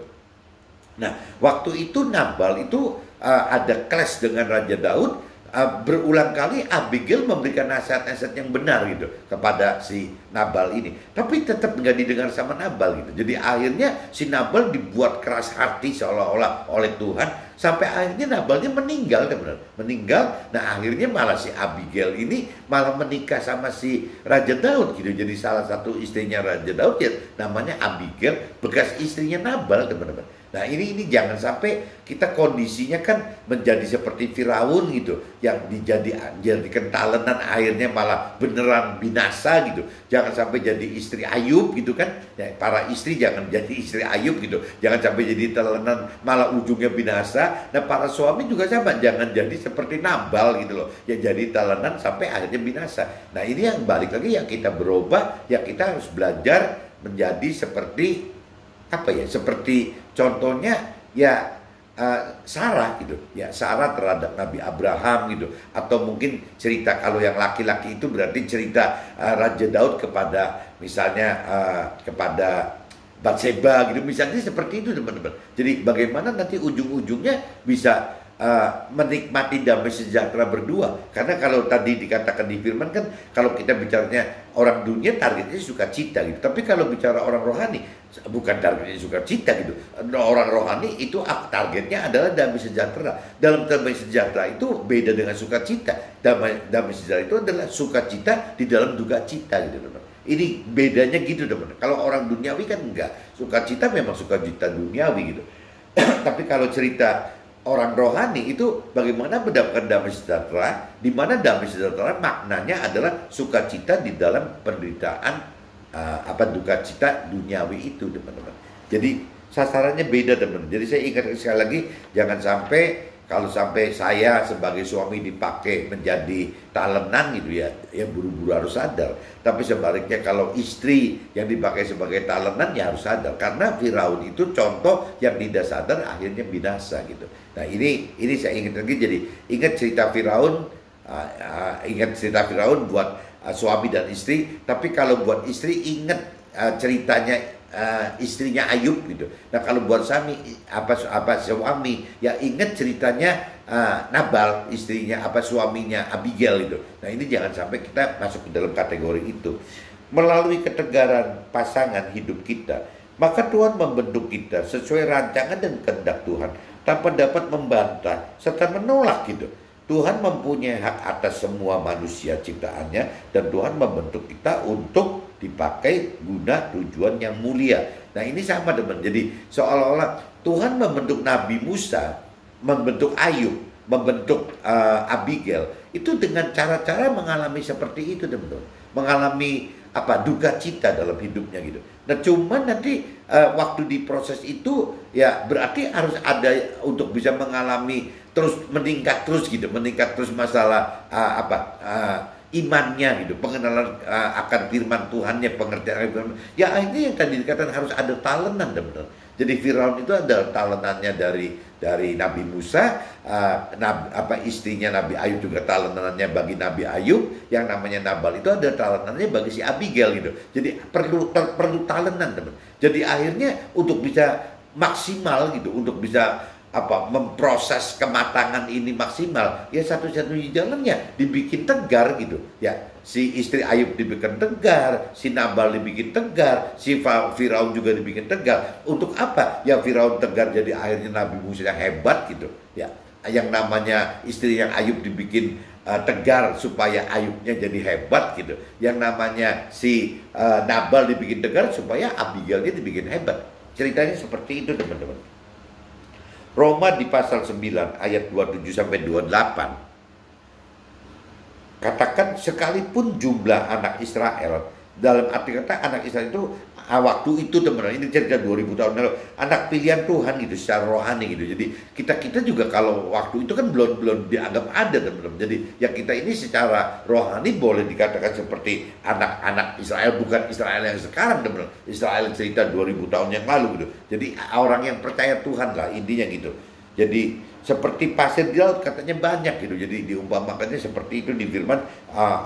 Nah, waktu itu Nabal itu ada clash dengan Raja Daud. Berulang kali Abigail memberikan nasihat-nasihat yang benar gitu kepada si Nabal ini, tapi tetap nggak didengar sama Nabal gitu. Jadi akhirnya si Nabal dibuat keras hati seolah-olah oleh Tuhan, sampai akhirnya Nabalnya meninggal, meninggal. Nah, akhirnya malah si Abigail ini malah menikah sama si Raja Daud gitu. Jadi salah satu istrinya Raja Daud ya namanya Abigail, bekas istrinya Nabal, teman-teman. Nah, ini jangan sampai kita kondisinya kan menjadi seperti Firaun gitu, yang dijadikan talenan akhirnya malah beneran binasa gitu. Jangan sampai jadi istri Ayub gitu kan. Ya, para istri jangan jadi istri Ayub gitu. Jangan sampai jadi talenan malah ujungnya binasa. Nah, para suami juga sama, jangan jadi seperti Nabal gitu loh. Ya jadi talenan sampai akhirnya binasa. Nah, ini yang balik lagi yang kita berubah, ya kita harus belajar menjadi seperti apa ya? Seperti contohnya ya Sarah gitu, ya Sarah terhadap Nabi Abraham gitu, atau mungkin cerita kalau yang laki-laki itu berarti cerita Raja Daud kepada misalnya kepada Batseba gitu, misalnya seperti itu, teman-teman. Jadi bagaimana nanti ujung-ujungnya bisa menikmati damai sejahtera berdua. Karena kalau tadi dikatakan di firman kan, kalau kita bicaranya orang dunia targetnya sukacita gitu, tapi kalau bicara orang rohani bukan targetnya sukacita gitu. Orang rohani itu targetnya adalah damai sejahtera. Dalam damai sejahtera itu beda dengan sukacita. Damai sejahtera itu adalah sukacita di dalam duka cita gitu, teman. Ini bedanya gitu, teman. Kalau orang duniawi kan enggak, sukacita memang sukacita duniawi gitu. Tapi kalau cerita orang rohani itu bagaimana mendapatkan damai sejahtera, di mana damai sejahtera maknanya adalah sukacita di dalam penderitaan duka cita duniawi itu, teman-teman. Jadi sasarannya beda, teman-teman. Jadi saya ingat sekali lagi, jangan sampai kalau sampai saya sebagai suami dipakai menjadi talenan gitu ya buru-buru harus sadar. Tapi sebaliknya kalau istri yang dipakai sebagai talenan ya harus sadar, karena Firaun itu contoh yang tidak sadar akhirnya binasa gitu. Nah, ini saya ingat lagi, jadi ingat cerita Firaun buat suami dan istri. Tapi kalau buat istri ingat ceritanya istrinya Ayub gitu. Nah, kalau buat suami ya ingat ceritanya Nabal, istrinya suaminya Abigail itu. Nah, ini jangan sampai kita masuk ke dalam kategori itu. Melalui ketegaran pasangan hidup kita, Maka Tuhan membentuk kita sesuai rancangan dan kehendak Tuhan tanpa dapat membantah serta menolak gitu. Tuhan mempunyai hak atas semua manusia ciptaannya, dan Tuhan membentuk kita untuk dipakai guna tujuan yang mulia. Nah ini sama teman. Jadi seolah-olah Tuhan membentuk Nabi Musa, membentuk Ayub, membentuk Abigail itu dengan cara-cara mengalami seperti itu teman-teman. Mengalami duka cita dalam hidupnya gitu. Nah cuman nanti waktu di proses itu ya berarti harus ada untuk bisa mengalami terus meningkat terus masalah imannya gitu, pengenalan akan firman Tuhannya, pengertian firman. Ya ini yang tadi dikatakan harus ada talenan teman-teman. Jadi Firaun itu ada talenannya dari Nabi Musa, istrinya Nabi Ayub juga talenannya bagi Nabi Ayub, yang namanya Nabal itu ada talenannya bagi si Abigail gitu. Jadi perlu talenan teman. Jadi akhirnya untuk bisa maksimal gitu, untuk bisa memproses kematangan ini maksimal, ya satu-satunya jalannya dibikin tegar gitu. Ya, si istri Ayub dibikin tegar, si Nabal dibikin tegar, si Firaun juga dibikin tegar. Untuk apa? Ya Firaun tegar jadi akhirnya Nabi Musa yang hebat gitu. Ya, yang namanya istri yang Ayub dibikin tegar supaya Ayubnya jadi hebat gitu. Yang namanya si Nabal dibikin tegar supaya Abigailnya dibikin hebat. Ceritanya seperti itu teman-teman. Roma di pasal 9 ayat 27 sampai 28 katakan sekalipun jumlah anak Israel, dalam arti kata anak Israel itu waktu itu teman-teman, ini cerita 2000 tahun lalu, anak pilihan Tuhan gitu secara rohani gitu. Jadi kita juga kalau waktu itu kan belum dianggap ada teman-teman. Jadi ya kita ini secara rohani boleh dikatakan seperti anak-anak Israel, bukan Israel yang sekarang teman-teman. Israel cerita 2000 tahun yang lalu gitu. Jadi orang yang percaya Tuhan lah intinya gitu. Jadi seperti pasir di laut katanya banyak gitu. Jadi diumpamakannya seperti itu di firman,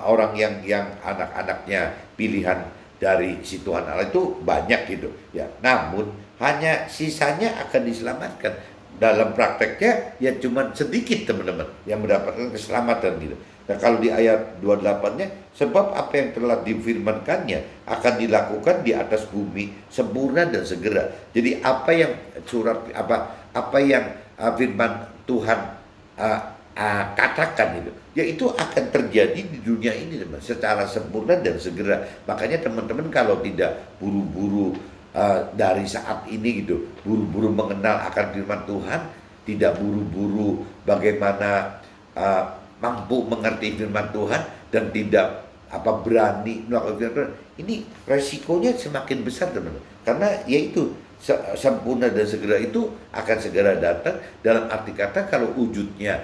orang yang anak-anaknya pilihan dari si Tuhan Allah itu banyak gitu ya. Namun hanya sisanya akan diselamatkan. Dalam prakteknya ya cuma sedikit teman-teman yang mendapatkan keselamatan gitu. Nah kalau di ayat 28-nya, sebab apa yang telah difirmankannya akan dilakukan di atas bumi sempurna dan segera. Jadi apa yang firman Tuhan katakan itu, yaitu akan terjadi di dunia ini teman, secara sempurna dan segera. Makanya teman-teman kalau tidak buru-buru dari saat ini gitu, buru-buru mengenal akan firman Tuhan, tidak buru-buru bagaimana mampu mengerti firman Tuhan, dan tidak berani melakukan firman Tuhan, ini resikonya semakin besar teman-teman. Karena yaitu sempurna dan segera itu akan segera datang. Dalam arti kata kalau wujudnya,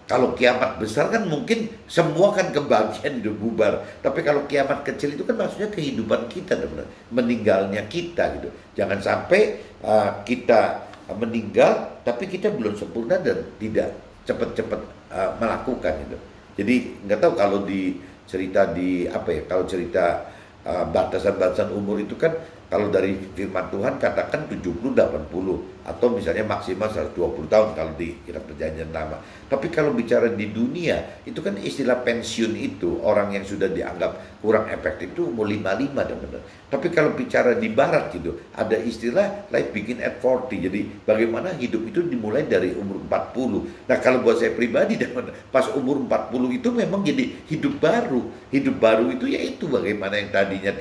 kalau kiamat besar kan mungkin semua kan kebagian hidup bubar. Tapi kalau kiamat kecil itu kan maksudnya kehidupan kita, teman-teman, meninggalnya kita gitu. Jangan sampai kita meninggal tapi kita belum sempurna dan tidak cepat-cepat melakukan itu. Jadi nggak tahu kalau di cerita kalau cerita batasan-batasan umur itu kan, kalau dari firman Tuhan katakan 70, 80 atau misalnya maksimal 120 tahun kalau di kitab Perjanjian Lama. Tapi kalau bicara di dunia itu kan istilah pensiun itu, orang yang sudah dianggap kurang efektif itu umur 55 teman-teman. Tapi kalau bicara di barat gitu ada istilah life begin at 40. Jadi bagaimana hidup itu dimulai dari umur 40. Nah kalau buat saya pribadi teman-teman, pas umur 40 itu memang jadi hidup baru. Hidup baru itu yaitu bagaimana yang tadinya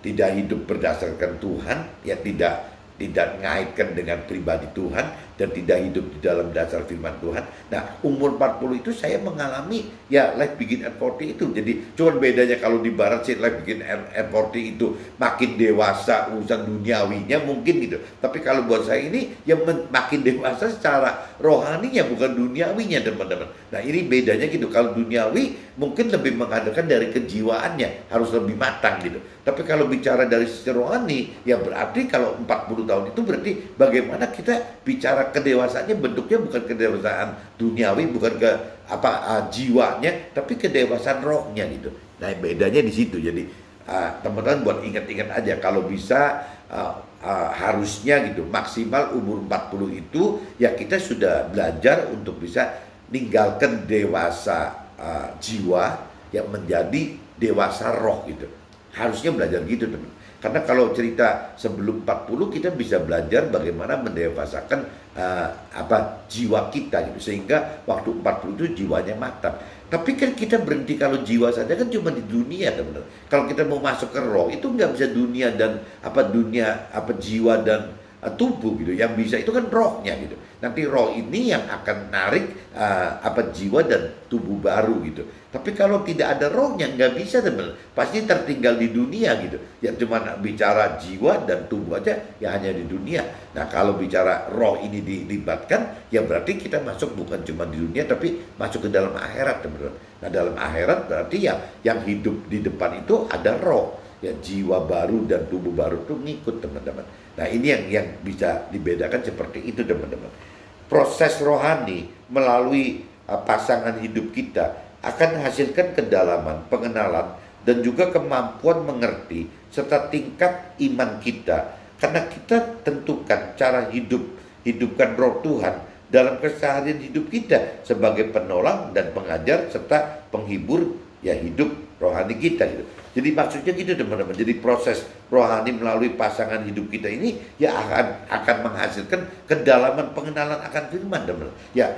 tidak hidup berdasarkan Tuhan, ya tidak mengaitkan dengan pribadi Tuhan, dan tidak hidup di dalam dasar firman Tuhan. Nah umur 40 itu saya mengalami ya life begin at 40 itu. Jadi cuman bedanya kalau di barat sih life begin at 40 itu makin dewasa urusan duniawinya mungkin gitu. Tapi kalau buat saya ini ya makin dewasa secara rohaninya, bukan duniawinya teman-teman. Nah ini bedanya gitu. Kalau duniawi mungkin lebih mengadakan dari kejiwaannya, harus lebih matang gitu. Tapi kalau bicara dari sisi rohani, ya berarti kalau 40 tahun itu berarti bagaimana kita bicara kedewasaannya, bentuknya bukan kedewasaan duniawi, bukan jiwanya, tapi kedewasaan rohnya gitu. Nah bedanya di situ. Jadi teman-teman buat ingat-ingat aja, kalau bisa harusnya gitu maksimal umur 40 itu ya kita sudah belajar untuk bisa ninggalkan dewasa jiwa yang menjadi dewasa roh gitu. Harusnya belajar gitu teman. Karena kalau cerita sebelum 40 kita bisa belajar bagaimana mendewasakan jiwa kita gitu. Sehingga waktu 40 itu jiwanya matang. Tapi kan kita berhenti kalau jiwa saja kan cuma di dunia, teman-teman. Kalau kita mau masuk ke roh itu nggak bisa dunia dan jiwa dan tubuh gitu. Yang bisa itu kan rohnya gitu. Nanti roh ini yang akan narik jiwa dan tubuh baru gitu. Tapi kalau tidak ada rohnya nggak bisa, teman. Pasti tertinggal di dunia gitu. Ya cuma bicara jiwa dan tubuh aja ya hanya di dunia. Nah kalau bicara roh ini dilibatkan ya berarti kita masuk bukan cuma di dunia tapi masuk ke dalam akhirat, teman-teman. Nah dalam akhirat berarti ya yang hidup di depan itu ada roh. Ya jiwa baru dan tubuh baru itu ngikut, teman-teman. Nah ini yang bisa dibedakan seperti itu, teman-teman. Proses rohani melalui pasangan hidup kita akan menghasilkan kedalaman, pengenalan, dan juga kemampuan mengerti serta tingkat iman kita. Karena kita tentukan cara hidupkan roh Tuhan dalam keseharian hidup kita sebagai penolong dan pengajar serta penghibur ya hidup rohani kita gitu. Jadi maksudnya gitu, teman-teman. Jadi proses rohani melalui pasangan hidup kita ini ya akan menghasilkan kedalaman pengenalan akan firman, teman-teman. Ya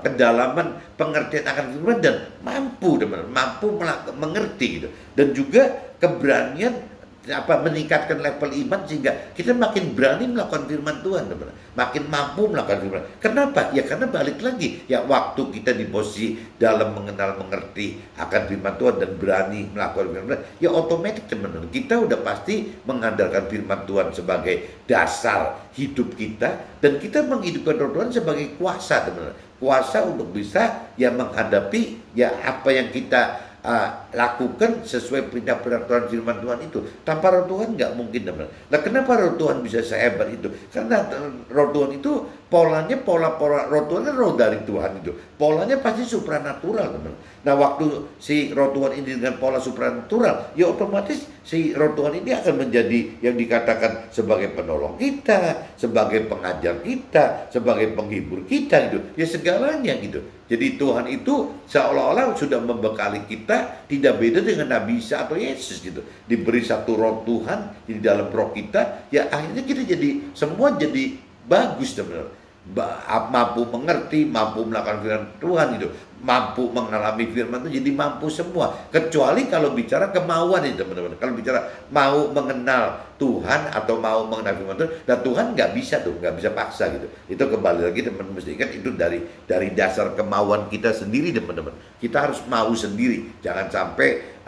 kedalaman pengertian akan firman dan mampu, teman-teman, mampu mengerti gitu. Dan juga keberanian meningkatkan level iman sehingga kita makin berani melakukan firman Tuhan, teman-teman. Makin mampu melakukan firman. Kenapa? Ya karena balik lagi ya waktu kita di posisi dalam mengenal mengerti akan firman Tuhan dan berani melakukan firman Tuhan, ya otomatis, teman-teman, kita udah pasti mengandalkan firman Tuhan sebagai dasar hidup kita dan kita menghidupkan roh Tuhan sebagai kuasa, teman-teman. Kuasa untuk bisa ya menghadapi ya apa yang kita lakukan sesuai perintah-perintah firman Tuhan itu. Tanpa roh Tuhan nggak mungkin, teman. Nah kenapa roh Tuhan bisa sehebat itu? Karena roh Tuhan itu pola roh Tuhan kan roh dari Tuhan itu. Polanya pasti supranatural, teman. Nah waktu si roh Tuhan ini dengan pola supranatural, ya otomatis si roh Tuhan ini akan menjadi yang dikatakan sebagai penolong kita, sebagai pengajar kita, sebagai penghibur kita gitu. Ya segalanya gitu. Jadi Tuhan itu seolah-olah sudah membekali kita tidak beda dengan Nabi Isa atau Yesus gitu. Diberi satu roh Tuhan di dalam roh kita, ya akhirnya kita jadi semua jadi bagus, teman-teman. Mampu mengerti, mampu melakukan firman Tuhan gitu, mampu mengalami firman itu jadi mampu semua. Kecuali kalau bicara kemauan itu, teman-teman. Kalau bicara mau mengenal Tuhan atau mau mengenal firman Tuhan, dan Tuhan nggak bisa tuh, nggak bisa paksa gitu. Itu kembali lagi, teman-teman, mesti ingat itu dari dasar kemauan kita sendiri, teman-teman. Kita harus mau sendiri, jangan sampai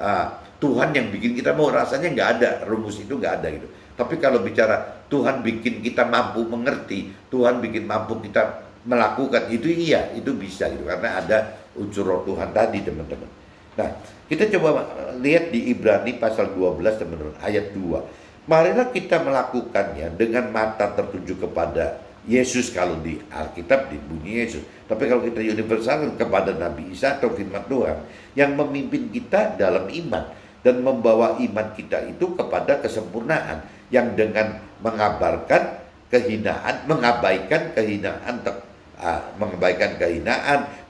Tuhan yang bikin kita mau, rasanya nggak ada, rumus itu nggak ada gitu. Tapi kalau bicara Tuhan bikin kita mampu mengerti, Tuhan bikin mampu kita melakukan, itu iya, itu bisa gitu. Karena ada unsur roh Tuhan tadi, teman-teman. Nah, kita coba lihat di Ibrani pasal 12, teman-teman, ayat 2. Marilah kita melakukannya dengan mata tertuju kepada Yesus kalau di Alkitab dibunyi Yesus. Tapi kalau kita universal kepada Nabi Isa atau firman Tuhan yang memimpin kita dalam iman dan membawa iman kita itu kepada kesempurnaan, yang dengan mengabaikan kehinaan,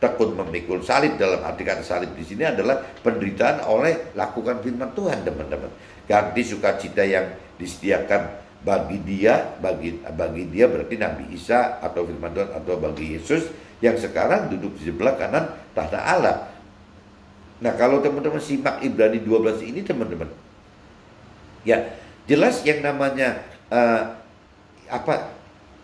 tekun memikul salib. Dalam arti kata salib di sini adalah penderitaan oleh lakukan firman Tuhan, teman-teman. Ganti sukacita yang disediakan bagi dia berarti Nabi Isa atau firman Tuhan, atau bagi Yesus yang sekarang duduk di sebelah kanan tahta Allah. Nah kalau teman-teman simak Ibrani 12 ini, teman-teman, ya jelas yang namanya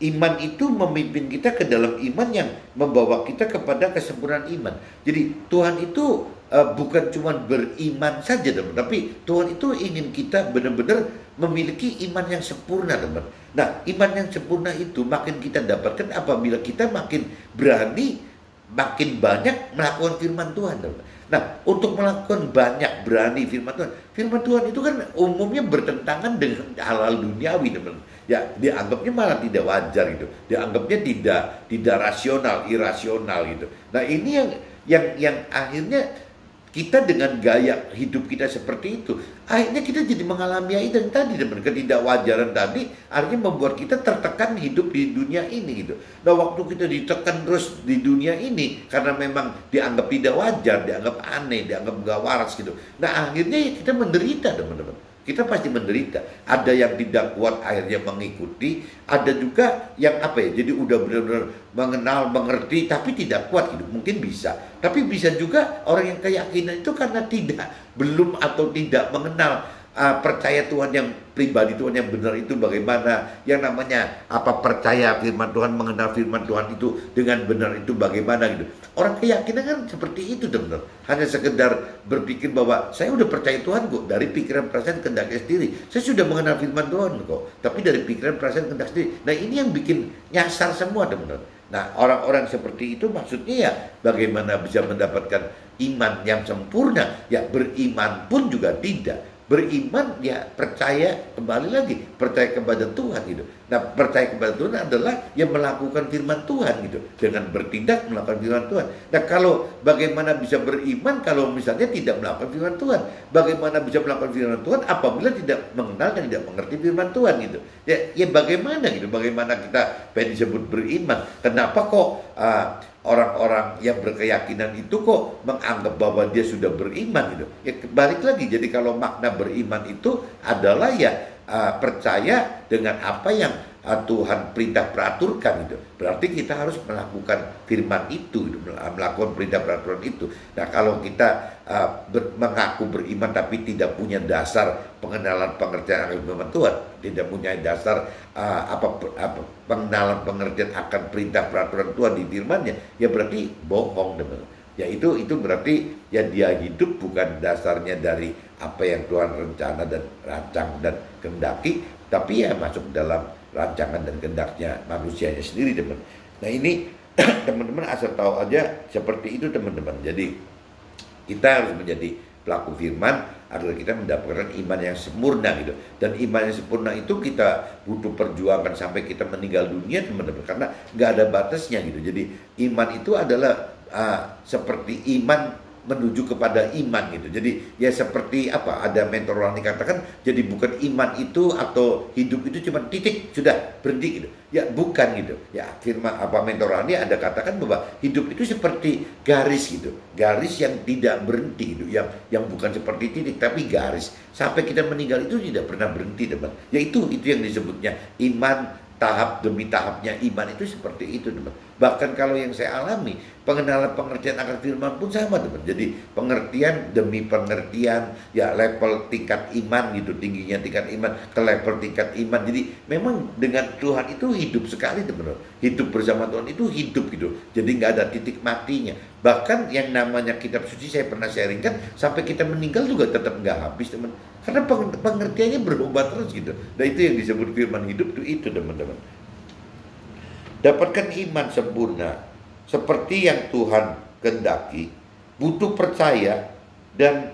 iman itu memimpin kita ke dalam iman yang membawa kita kepada kesempurnaan iman. Jadi Tuhan itu bukan cuma beriman saja, teman, tapi Tuhan itu ingin kita benar-benar memiliki iman yang sempurna, teman. Nah, iman yang sempurna itu makin kita dapatkan apabila kita makin berani, makin banyak melakukan firman Tuhan, teman. Nah, untuk melakukan banyak berani firman Tuhan itu kan umumnya bertentangan dengan hal-hal duniawi, teman. Ya, dianggapnya malah tidak wajar gitu. Dianggapnya tidak rasional, irasional gitu. Nah, ini yang akhirnya kita dengan gaya hidup kita seperti itu, akhirnya kita jadi mengalami itu yang tadi, teman, ketidakwajaran tadi, akhirnya membuat kita tertekan hidup di dunia ini gitu. Nah, waktu kita ditekan terus di dunia ini karena memang dianggap tidak wajar, dianggap aneh, dianggap gak waras gitu. Nah, akhirnya kita menderita, teman-teman. kita pasti menderita. Ada yang tidak kuat akhirnya mengikuti, ada juga yang apa ya, jadi udah benar-benar mengenal, mengerti, tapi tidak kuat hidup. Mungkin bisa, tapi bisa juga orang yang keyakinan itu karena tidak, belum atau tidak mengenal percaya Tuhan yang pribadi, Tuhan yang benar itu bagaimana, yang namanya apa, percaya firman Tuhan, mengenal firman Tuhan itu dengan benar itu bagaimana gitu. Orang keyakinan kan seperti itu teman-teman, hanya sekedar berpikir bahwa saya udah percaya Tuhan kok, dari pikiran perasaan kehendaknya sendiri, saya sudah mengenal firman Tuhan kok, tapi dari pikiran perasaan kehendak sendiri. Nah ini yang bikin nyasar semua teman-teman. Nah orang-orang seperti itu maksudnya ya bagaimana bisa mendapatkan iman yang sempurna, ya beriman pun juga tidak. Beriman ya percaya, kembali lagi percaya kepada Tuhan gitu. Nah percaya kepada Tuhan adalah yang melakukan firman Tuhan gitu, dengan bertindak melakukan firman Tuhan. Nah kalau bagaimana bisa beriman kalau misalnya tidak melakukan firman Tuhan? Bagaimana bisa melakukan firman Tuhan apabila tidak mengenal dan tidak mengerti firman Tuhan gitu? Ya bagaimana gitu? Bagaimana kita pengen disebut beriman? Kenapa kok orang-orang yang berkeyakinan itu kok menganggap bahwa dia sudah beriman gitu? Ya balik lagi, jadi kalau makna beriman itu adalah ya percaya dengan apa yang Tuhan perintah peraturkan gitu. Berarti kita harus melakukan firman itu gitu, melakukan perintah peraturan itu. Nah kalau kita mengaku beriman tapi tidak punya dasar pengenalan pengertian akan firman Tuhan, tidak punya dasar pengenalan pengertian akan perintah peraturan Tuhan di firman-Nya, ya berarti bohong teman. Ya itu berarti ya dia hidup bukan dasarnya dari apa yang Tuhan rencana dan rancang dan kehendaki, tapi ya masuk dalam rancangan dan kehendaknya manusianya sendiri teman. Nah ini teman-teman asal tahu aja seperti itu teman-teman. Jadi kita harus menjadi pelaku firman agar kita mendapatkan iman yang sempurna gitu. Dan iman yang sempurna itu kita butuh perjuangan sampai kita meninggal dunia teman-teman, karena nggak ada batasnya gitu. Jadi iman itu adalah seperti iman menuju kepada iman gitu. Jadi ya seperti apa, ada mentor rohani katakan, jadi bukan iman itu atau hidup itu cuma titik sudah berhenti gitu. Ya bukan gitu. Ya firman mentor rohani ada katakan bahwa hidup itu seperti garis gitu. Garis yang tidak berhenti gitu. Yang bukan seperti titik tapi garis. Sampai kita meninggal itu tidak pernah berhenti teman. Ya itu yang disebutnya iman. Tahap demi tahapnya iman itu seperti itu teman. Bahkan kalau yang saya alami, pengenalan pengertian akan firman pun sama teman. Jadi pengertian demi pengertian, ya level tingkat iman gitu, tingginya tingkat iman ke level tingkat iman. Jadi memang dengan Tuhan itu hidup sekali teman. Hidup bersama Tuhan itu hidup gitu. Jadi nggak ada titik matinya. Bahkan yang namanya kitab suci saya pernah sharingkan, sampai kita meninggal juga tetap nggak habis teman. Karena pengertiannya berubah terus gitu. Nah itu yang disebut firman hidup itu teman-teman. Dapatkan iman sempurna seperti yang Tuhan kehendaki, butuh percaya dan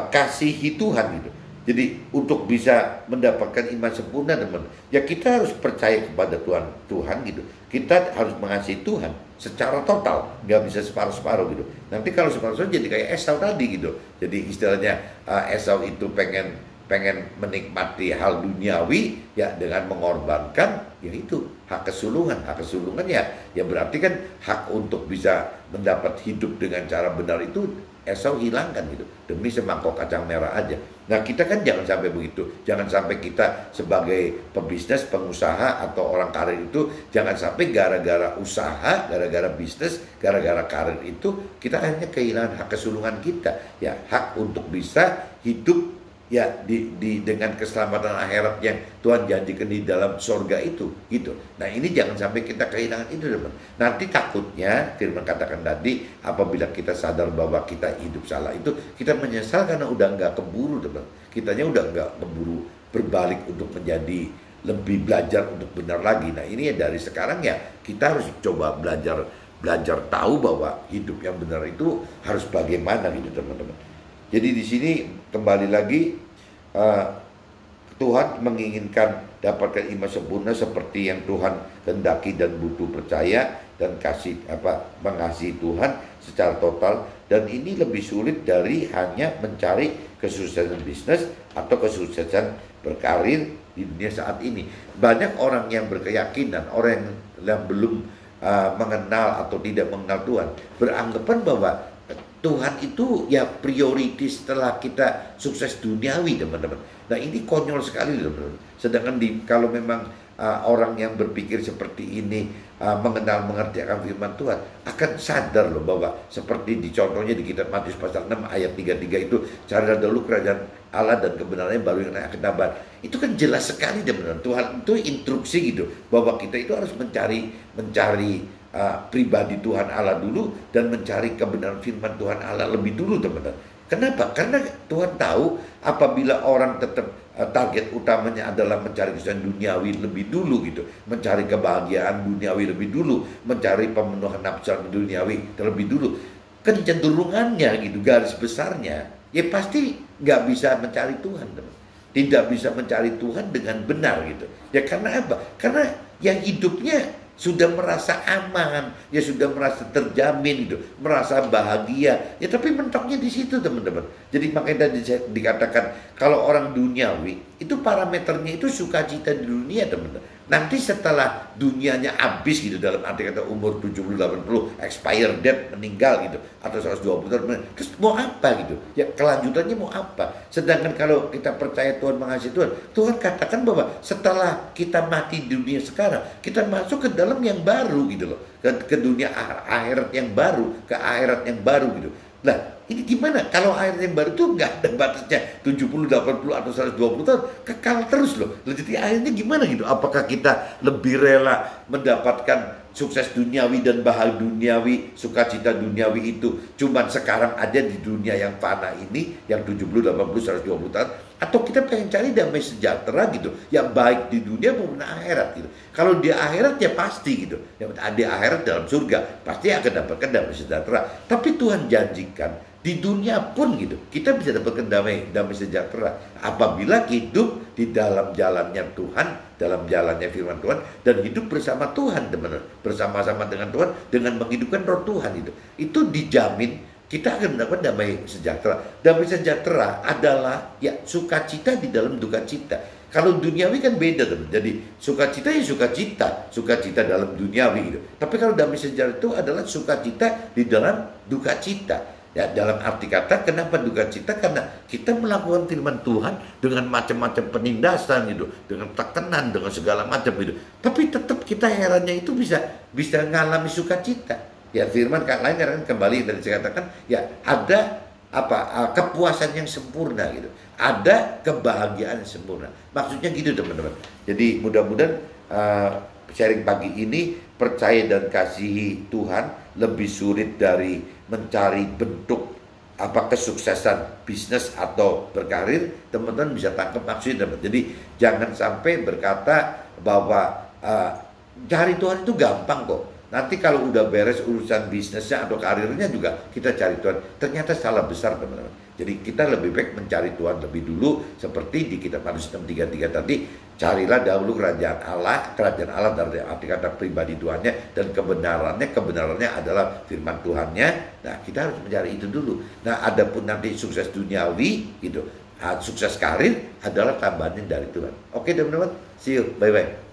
kasihi Tuhan gitu. Jadi untuk bisa mendapatkan iman sempurna teman, ya kita harus percaya kepada Tuhan gitu. Kita harus mengasihi Tuhan secara total, nggak bisa separuh-separuh gitu. Nanti kalau separuh-separuh jadi kayak Esau tadi gitu. Jadi istilahnya Esau itu pengen menikmati hal duniawi ya dengan mengorbankan yaitu hak kesulungan. Hak kesulungan ya berarti kan hak untuk bisa mendapat hidup dengan cara benar itu Esau hilangkan gitu demi semangkok kacang merah aja. Nah kita kan jangan sampai begitu. Jangan sampai kita sebagai pebisnis, pengusaha atau orang karir itu jangan sampai gara-gara usaha, gara-gara bisnis, gara-gara karir itu kita hanya kehilangan hak kesulungan kita. Ya hak untuk bisa hidup ya dengan keselamatan akhirat yang Tuhan janjikan di dalam surga itu gitu. Nah ini jangan sampai kita kehilangan itu teman. Nanti takutnya firman katakan tadi, apabila kita sadar bahwa kita hidup salah itu kita menyesal karena udah nggak keburu teman. Kitanya udah nggak keburu berbalik untuk menjadi lebih belajar untuk benar lagi. Nah ini ya dari sekarang ya kita harus coba belajar tahu bahwa hidup yang benar itu harus bagaimana gitu teman-teman. Jadi di sini kembali lagi Tuhan menginginkan dapatkan iman sempurna seperti yang Tuhan kehendaki dan butuh percaya dan mengasihi Tuhan secara total, dan ini lebih sulit dari hanya mencari kesuksesan bisnis atau kesuksesan berkarir di dunia saat ini. Banyak orang yang berkeyakinan, orang yang belum mengenal atau tidak mengenal Tuhan, beranggapan bahwa Tuhan itu ya prioritas setelah kita sukses duniawi, teman-teman. Nah, ini konyol sekali, teman-teman. Sedangkan kalau memang orang yang berpikir seperti ini mengenal mengerti akan firman Tuhan akan sadar loh bahwa seperti di contohnya di kitab Matius pasal 6 ayat 33 itu, carilah dahulu kerajaan Allah dan kebenarannya, baru yang akan tambah. Itu kan jelas sekali, teman-teman. Tuhan itu instruksi gitu bahwa kita itu harus mencari pribadi Tuhan Allah dulu dan mencari kebenaran firman Tuhan Allah lebih dulu, teman-teman. Kenapa? Karena Tuhan tahu apabila orang tetap target utamanya adalah mencari kesenangan duniawi lebih dulu gitu, mencari kebahagiaan duniawi lebih dulu, mencari pemenuhan nafsu duniawi terlebih dulu, kecenderungannya gitu, garis besarnya ya pasti nggak bisa mencari Tuhan, teman. Tidak bisa mencari Tuhan dengan benar gitu. Ya karena apa? Karena yang hidupnya sudah merasa aman, ya sudah merasa terjamin gitu, merasa bahagia. Ya tapi mentoknya di situ, teman-teman. Jadi makanya tadi dikatakan kalau orang duniawi itu parameternya itu sukacita di dunia, teman-teman. Nanti setelah dunianya habis gitu, dalam arti kata umur 70 80 expire date, meninggal gitu, atau 120 tahun, terus mau apa gitu? Ya kelanjutannya mau apa? Sedangkan kalau kita percaya Tuhan mengasihi Tuhan, Tuhan katakan bahwa setelah kita mati di dunia sekarang, kita masuk ke dalam yang baru gitu loh, ke dunia akhirat yang baru, ke akhirat yang baru gitu. Nah, ini gimana? Kalau akhirat yang baru itu nggak ada batasnya 70, 80 atau 120 tahun, kekal terus loh. Jadi akhirnya gimana gitu? Apakah kita lebih rela mendapatkan sukses duniawi dan bahagia duniawi, sukacita duniawi itu cuman sekarang aja di dunia yang fana ini, yang 70, 80, 120 tahun, atau kita pengen cari damai sejahtera gitu, yang baik di dunia maupun akhirat gitu. Kalau di akhirat ya pasti gitu, yang di akhirat dalam surga pasti akan dapatkan damai sejahtera. Tapi Tuhan janjikan di dunia pun gitu, kita bisa dapatkan damai sejahtera apabila hidup di dalam jalannya Tuhan, dalam jalannya firman Tuhan, dan hidup bersama Tuhan, teman-teman, bersama-sama dengan Tuhan, dengan menghidupkan roh Tuhan itu dijamin kita akan mendapat damai sejahtera. Damai sejahtera adalah ya sukacita di dalam duka cita. Kalau duniawi kan beda, teman. Jadi sukacita ya sukacita dalam duniawi gitu. Tapi kalau damai sejahtera itu adalah sukacita di dalam duka cita. Ya, dalam arti kata, kenapa duka cita? Karena kita melakukan firman Tuhan dengan macam-macam penindasan gitu, dengan tekanan, dengan segala macam gitu. Tapi tetap kita herannya itu bisa ngalami sukacita. Ya firman lain kan kembali dari saya katakan, ya ada kepuasan yang sempurna gitu, ada kebahagiaan yang sempurna. Maksudnya gitu, teman-teman. Jadi mudah-mudahan sharing pagi ini, percaya dan kasihi Tuhan lebih sulit dari mencari bentuk kesuksesan bisnis atau berkarir. Teman-teman bisa tangkap maksudnya, teman. Jadi jangan sampai berkata bahwa cari Tuhan itu gampang kok. Nanti kalau udah beres urusan bisnisnya atau karirnya juga kita cari Tuhan. Ternyata salah besar, teman-teman. Jadi kita lebih baik mencari Tuhan lebih dulu, seperti di kitab Matius 6:33 tadi. Carilah dahulu kerajaan Allah dari arti kata pribadi Tuhannya, dan kebenarannya adalah firman Tuhannya. Nah, kita harus mencari itu dulu. Nah, adapun nanti sukses duniawi gitu, sukses karir adalah tambahan dari Tuhan. Oke, teman-teman, see you, bye-bye.